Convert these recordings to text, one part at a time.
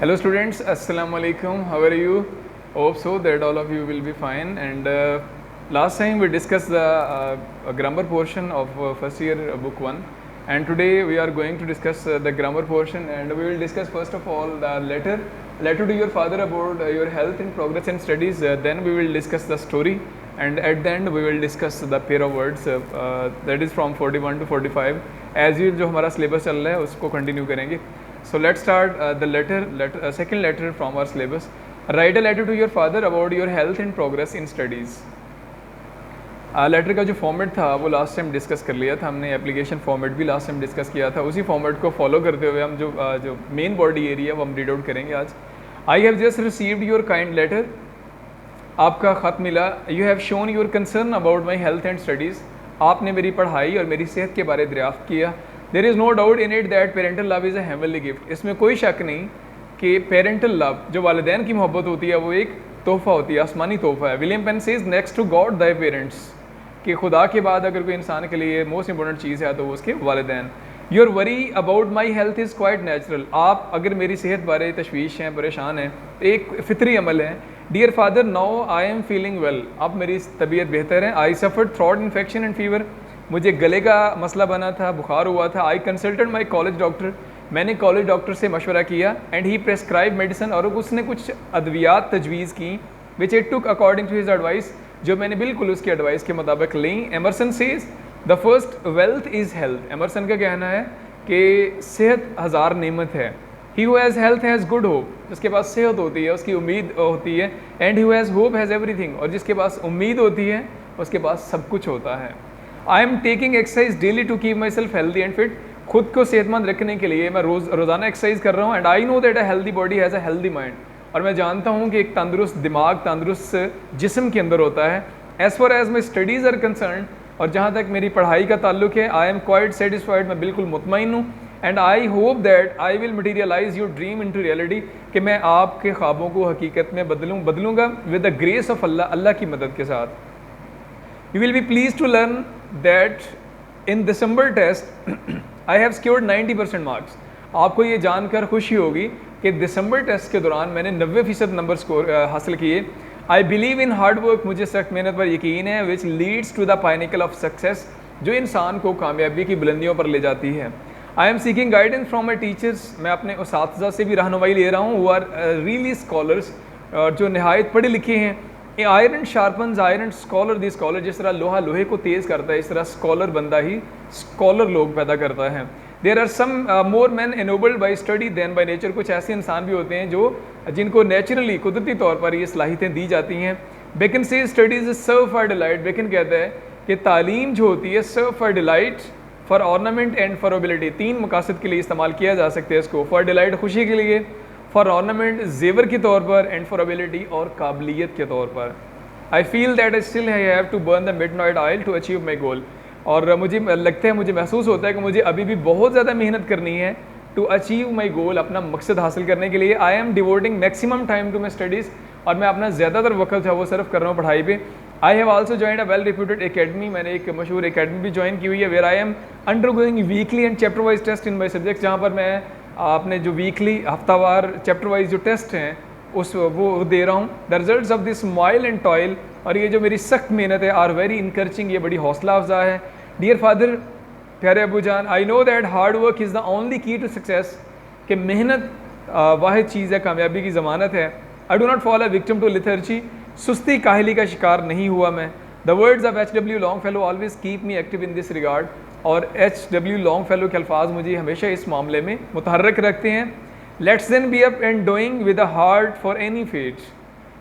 Hello students, Assalamu alaikum. How are you? Hope so that all of you will be fine. And last time we discussed the grammar portion of first year book 1, and today we are going to discuss the grammar portion, and we will discuss first of all the letter to your father about your health in progress and studies. Then we will discuss the story, and at the end we will discuss the pair of words that is from 41 to 45. As usual जो हमारा syllabus चल रहा है उसको continue करेंगे. So let's start the second letter from our syllabus. Write a letter to your father about your health and progress in studies. Letter का जो format था वो लास्ट टाइम डिस्कस कर लिया था हमने. एप्लीकेशन फॉर्मेट भी लास्ट टाइम डिस्कस किया था. उसी फॉर्मेट को फॉलो करते हुए हम जो मेन बॉडी एरिया वो हम रीड आउट करेंगे आज. I have just received your kind letter. आपका ख़त मिला. You have shown your concern about my health and studies. आपने मेरी पढ़ाई और मेरी सेहत के बारे दरियाफ्त किया. There is no doubt in it that parental love is a heavenly gift. इसमें कोई शक नहीं कि पेरेंटल लव जो वालिदैन की मोहब्बत होती है वो एक तोहफ़ा होती है, आसमानी तोहफ़ा है. William Penn says next to God thy parents, कि खुदा के बाद अगर कोई इंसान के लिए मोस्ट इंपॉर्टेंट चीज़ है तो वो उसके वालिदैन. Your worry about my health is quite natural. आप अगर मेरी सेहत बारे तशवीश हैं, परेशान हैं, एक फितरी अमल है. Dear father now I am feeling well. अब मेरी तबीयत बेहतर है. I suffered throat infection and fever. मुझे गले का मसला बना था, बुखार हुआ था. I consulted my college doctor. मैंने कॉलेज डॉक्टर से मशवरा किया. एंड ही प्रेस्क्राइब मेडिसन, और उसने कुछ अद्वियात तजवीज़ की which it took according to his advice, जो मैंने बिल्कुल उसकी एडवाइस के मुताबिक ली. Emerson says the first wealth is health. Emerson का कहना है कि सेहत हज़ार नेमत है. He who has health has good hope. जिसके पास सेहत होती है उसकी उम्मीद होती है. And who has hope has everything. और जिसके पास उम्मीद होती है उसके पास सब कुछ होता है. I am taking exercise daily to keep myself healthy and fit. खुद को सेहतमंद रखने के लिए मैं रोज़ाना एक्सरसाइज कर रहा हूँ. And I know that a healthy body has a healthy mind. और मैं जानता हूँ कि एक तंदुरुस्त दिमाग तंदुरुस्त जिस्म के अंदर होता है. As far as my studies are concern, और जहाँ तक मेरी पढ़ाई का ताल्लुक है, आई एम क्वाइट सेटिस्फाइड. मैं बिल्कुल मुतमईन हूँ. And I hope that I will materialise your dream into reality, कि मैं आपके ख्वाबों को हकीकत में बदलूँगा with the grace of Allah, अल्लाह की मदद के साथ. You will be pleased to learn that in December test I have secured 90% marks. आपको ये जानकर खुशी होगी कि दिसंबर टेस्ट के दौरान मैंने 90% नंबर स्कोर हासिल किए. I believe in hard work. मुझे सख्त मेहनत पर यकीन है. Which leads to the pinnacle of success, जो इंसान को कामयाबी की बुलंदियों पर ले जाती है. I am seeking guidance from my teachers. मैं अपने उस्ताद से भी रहनुमाई ले रहा हूँ. वो आर रियली स्कॉलर्स, जो नहायत पढ़े लिखे हैं. आयरन शार्पन्स आयरन, स्कॉलर दी स्कॉलर. जिस तरह लोहा लोहे को तेज़ करता है, इस तरह स्कॉलर बंदा ही स्कॉलर लोग पैदा करता है. There are some more man ennobled by study than by nature. कुछ ऐसे इंसान भी होते हैं जिनको नेचुरली कुदरती तौर पर ये सलाहियतें दी जाती हैं. Bacon says studies is serve for delight. Bacon कहता है कि तालीम जो होती है serve for delight, for ornament and for ability. 3 मकासद के लिए इस्तेमाल किया जा सकता है इसको. फॉर डिलाइट खुशी के लिए, फॉर ऑर्नामेंट जेवर के तौर पर, एंड फॉर एबिलिटी और काबिलियत के तौर पर. I feel that I still have to burn the midnight oil to achieve my goal. और मुझे लगता है, मुझे महसूस होता है कि मुझे अभी भी बहुत ज़्यादा मेहनत करनी है टू अचीव माई गोल, अपना मकसद हासिल करने के लिए. I am devoting maximum time to my studies. और मैं अपना ज़्यादातर वक्त है वो सिर्फ कर रहा हूँ पढ़ाई पे. I have also joined a well reputed academy. मैंने एक मशहूर एकेडमी भी ज्वाइन की हुई है. Where I am undergoing weekly and chapter wise test in my subject, जहाँ पर मैं अपने जो वीकली हफ्तावार चैप्टर वाइज जो टेस्ट हैं वो दे रहा हूँ. The results of this smile and toil, और ये जो मेरी सख्त मेहनत है, आर वेरी इनकरेजिंग. ये बड़ी हौसला अफजा है. डियर फादर, प्यारे अबू जान, I know that hard work is the only key to success. कि मेहनत वाहिद चीज़ है, कामयाबी की ज़मानत है. I do not fall a victim to lethargy. सुस्ती काहली का शिकार नहीं हुआ मैं. The words of H.W. Longfellow always keep me active in this regard. और H.W. लॉन्गफेलो के अल्फाज मुझे हमेशा इस मामले में मुतहर्रिक रखते हैं. Let's then be up and doing with a heart for any fate.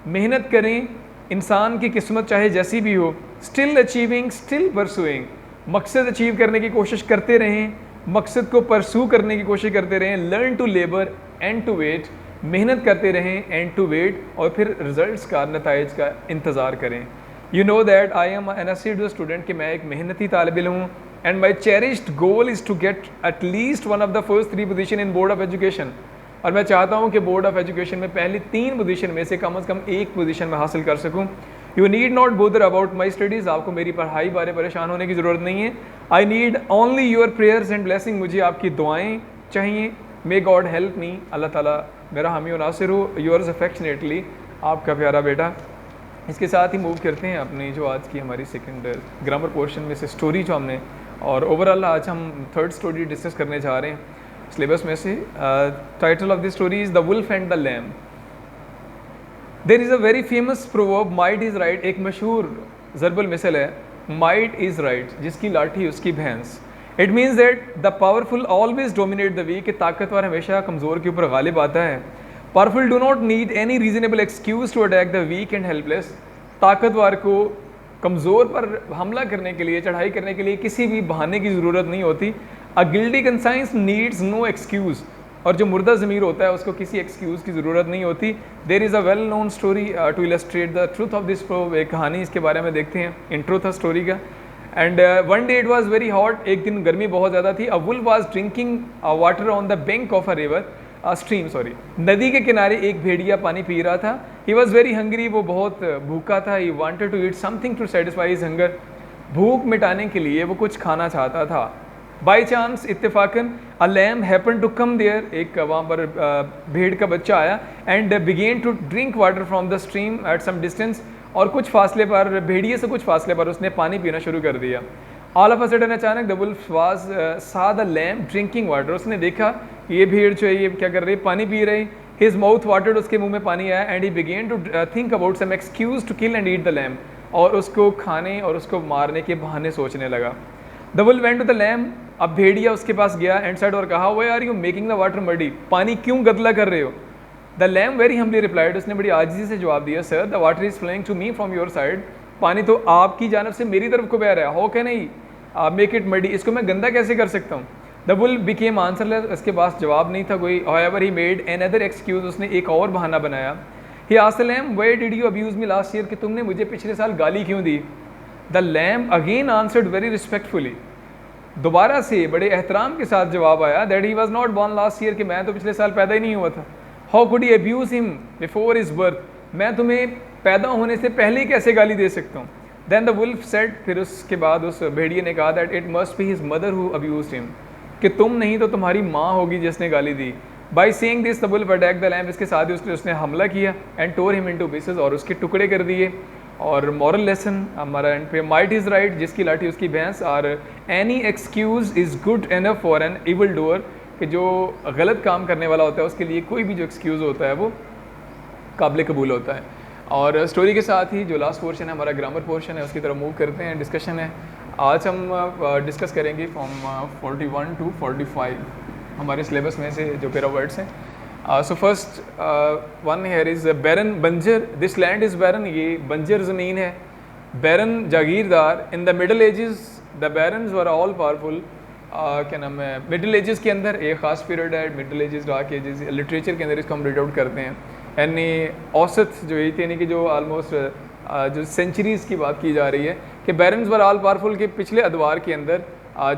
मेहनत करें, इंसान की किस्मत चाहे जैसी भी हो. Still achieving still pursuing. मकसद अचीव करने की कोशिश करते रहें, मकसद को परसू करने की कोशिश करते रहें. Learn to labour and to wait. मेहनत करते रहें, एंड टू वेट, और फिर रिजल्ट्स का, नताइज का इंतज़ार करें. You know that I am an assiduous student, कि मैं एक मेहनती तालिब इल्म हूँ. And my cherished goal is to get at least one of the first 3 position in board of education. और मैं चाहता हूँ कि बोर्ड ऑफ एजुकेशन में पहली 3 पोजीशन में से कम एक पोजीशन में हासिल कर सकूँ. You need not bother about my studies. आपको मेरी पढ़ाई बारे परेशान होने की ज़रूरत नहीं है. I need only your prayers and blessing. मुझे आपकी दुआएँ चाहिए. May God help me. अल्लाह ताला मेरा हामी और नासिर हूँ, योर्स अफेक्शनेटली, आपका प्यारा बेटा। इसके साथ ही मूव करते हैं अपनी जो आज की हमारी सेकंड ग्रामर पोर्शन में से स्टोरी जो हमने, और ओवरऑल आज हम थर्ड स्टोरी डिस्कस करने जा रहे हैं सिलेबस में से। Title of the story is the wolf and the lamb. There is a very famous proverb, might is right. एक मशहूर ज़रबुल मिसल है, माइट इज़ राइट, जिसकी लाठी उसकी भैंस। It means that the powerful always dominate the weak, कि ताकतवर हमेशा कमज़ोर के ऊपर गालिब आता है। Powerful do not need any reasonable excuse to attack the weak and helpless. ताकतवर को कमज़ोर पर हमला करने के लिए, चढ़ाई करने के लिए किसी भी बहाने की ज़रूरत नहीं होती। A guilty conscience needs no excuse, और जो मुर्दा ज़मीर होता है उसको किसी एक्सक्यूज़ की ज़रूरत नहीं होती। There is a well known story to illustrate the truth of this proverb. एक कहानी इसके बारे में देखते हैं, इंट्रो था स्टोरी का। And one day it was very hot, एक दिन गर्मी बहुत ज़्यादा थी। A wolf was drinking water on the bank of a river, stream sorry, नदी के किनारे एक भेड़िया पानी पी रहा था। ही वॉज वेरी हंग्री, वो बहुत भूखा था। He wanted to eat something to satisfy his hunger, भूख मिटाने के लिए वो कुछ खाना चाहता था। बाई चांस, इत्तेफाकन, a lamb happen to come there, एक वहाँ पर भेड़ का बच्चा आया। And began to drink water from the stream at some distance, और कुछ फासले पर, भेड़िए से कुछ फासले पर उसने पानी पीना शुरू कर दिया। ऑल ऑफ अ सडन, अचानक द वुल्फ वाज सा द लैम ड्रिंकिंग वाटर, उसने देखा ये भेड़ जो है ये क्या कर रही है, पानी पी रही। हिज माउथ वाटर्ड, उसके मुंह में पानी आया। And he began to think about some excuse to kill and eat the lamb, और उसको खाने और उसको मारने के बहाने सोचने लगा। The wolf went to the lamb, अब भेड़िया उसके पास गया एंड सेड, और कहा, why are you making the water muddy, पानी क्यों गदला कर रहे हो। The lamb very humbly replied, उसने बड़ी आजिज़ी से जवाब दिया, sir the water is flowing to me from your side, पानी तो आपकी जानब से मेरी तरफ को बह रहा है। How can I make it muddy, इसको मैं गंदा कैसे कर सकता हूँ। द वुल्फ बिकेम आंसरलेस, उसके पास जवाब नहीं था कोई। However he made another excuse, उसने एक और बहाना बनाया। He asked the lamb, why did you abuse me last year, कि तुमने मुझे पिछले साल गाली क्यों दी। The lamb again answered very respectfully, दोबारा से बड़े एहतराम के साथ जवाब आया, that he was not born last year, कि मैं तो पिछले साल पैदा ही नहीं हुआ था। How could he abuse him before his birth, मैं तुम्हें पैदा होने से पहले ही कैसे गाली दे सकता हूँ। देन द वुल्फ सेड, फिर उसके बाद उस भेड़िए ने कहा, that it must be his mother who abused him, कि तुम नहीं तो तुम्हारी माँ होगी जिसने गाली दी। By saying this the wolf attacked the lamb, इसके साथ ही उसने हमला किया। And tore him into pieces, और उसके टुकड़े कर दिए। और मॉरल लेसन हमारा एंड पे, माइट इज़ राइट, जिसकी लाठी उसकी भैंस। और any excuse is good enough for an evil doer, कि जो गलत काम करने वाला होता है उसके लिए कोई भी जो एक्सक्यूज़ होता है वो काबिल कबूल होता है। और स्टोरी के साथ ही जो लास्ट पोर्शन है हमारा ग्रामर पोर्शन है, उसकी तरफ मूव करते हैं, डिस्कशन है। आज हम डिस्कस करेंगे फ्रॉम 41 टू 45 हमारे सिलेबस में से जो पैरा वर्ड्स हैं। So first one here is barren, बंजर, दिस लैंड इज़ बैरन, ये बंजर ज़मीन है। बैरन जागीरदार, in the middle ages the barons were all powerful, क्या नाम है, मिडल एजेस के अंदर एक ख़ास पीरियड है, middle edges, dark ages, literature के अंदर इसको हम रीड आउट करते हैं। यानी औसत जो ये थी, यानी कि जो आलमोस्ट जो सेंचुरीज़ की बात की जा रही है, कि बैरन्स वर ऑल पावरफुल, के पिछले अदवार के अंदर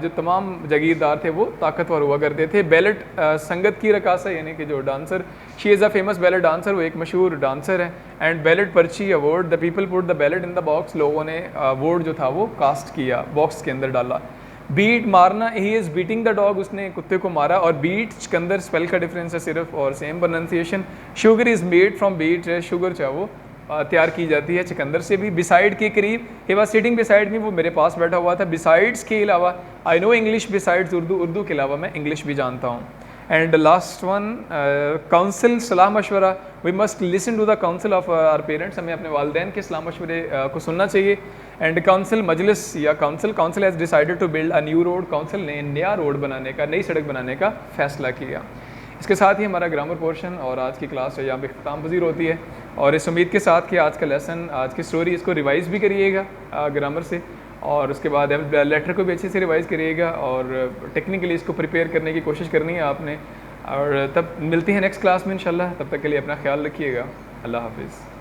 जो तमाम जागीरदार थे वो ताकतवर हुआ करते थे। बैलेट संगत की रकासा, यानी कि जो dancer, she is a famous ballot dancer, वो एक मशहूर डांसर है। एंड बैलेट पर्ची award, the people put the ballot in the box, लोगों ने वोट जो था वो कास्ट किया, बॉक्स के अंदर डाला। बीट, मारना, he is beating the dog, उसने कुत्ते को मारा। और बीट के अंदर स्पेल का डिफरेंस है सिर्फ, और same pronunciation. Sugar is made from beet, sugar चाहे वो तैयार की जाती है चकंदर से भी। बिसाइड के करीब, he was sitting beside me, वो मेरे पास बैठा हुआ था। बिसाइड्स के अलावा, I know English besides Urdu, Urdu के अलावा मैं इंग्लिश भी जानता हूँ। एंड लास्ट वन, काउंसिल, सलाह मशवरा, we must listen to the counsel of our parents, हमें अपने वालिदैन के सलाह मशवरे को सुनना चाहिए। एंड काउंसिल, मजलिस या council, council has decided to build a new road, काउंसिल ने नया रोड बनाने का, नई सड़क बनाने का फैसला किया। इसके साथ ही हमारा ग्रामर पोर्शन और आज की क्लास यहाँ पे इख्तिताम पज़ीर होती है। और इस उम्मीद के साथ कि आज का लेसन, आज की स्टोरी, इसको रिवाइज़ भी करिएगा ग्रामर से, और उसके बाद लेटर को भी अच्छे से रिवाइज़ करिएगा, और टेक्निकली इसको प्रिपेयर करने की कोशिश करनी है आपने। और तब मिलते हैं नेक्स्ट क्लास में इंशाल्लाह, तब तक के लिए अपना ख्याल रखिएगा। अल्लाह हाफिज़।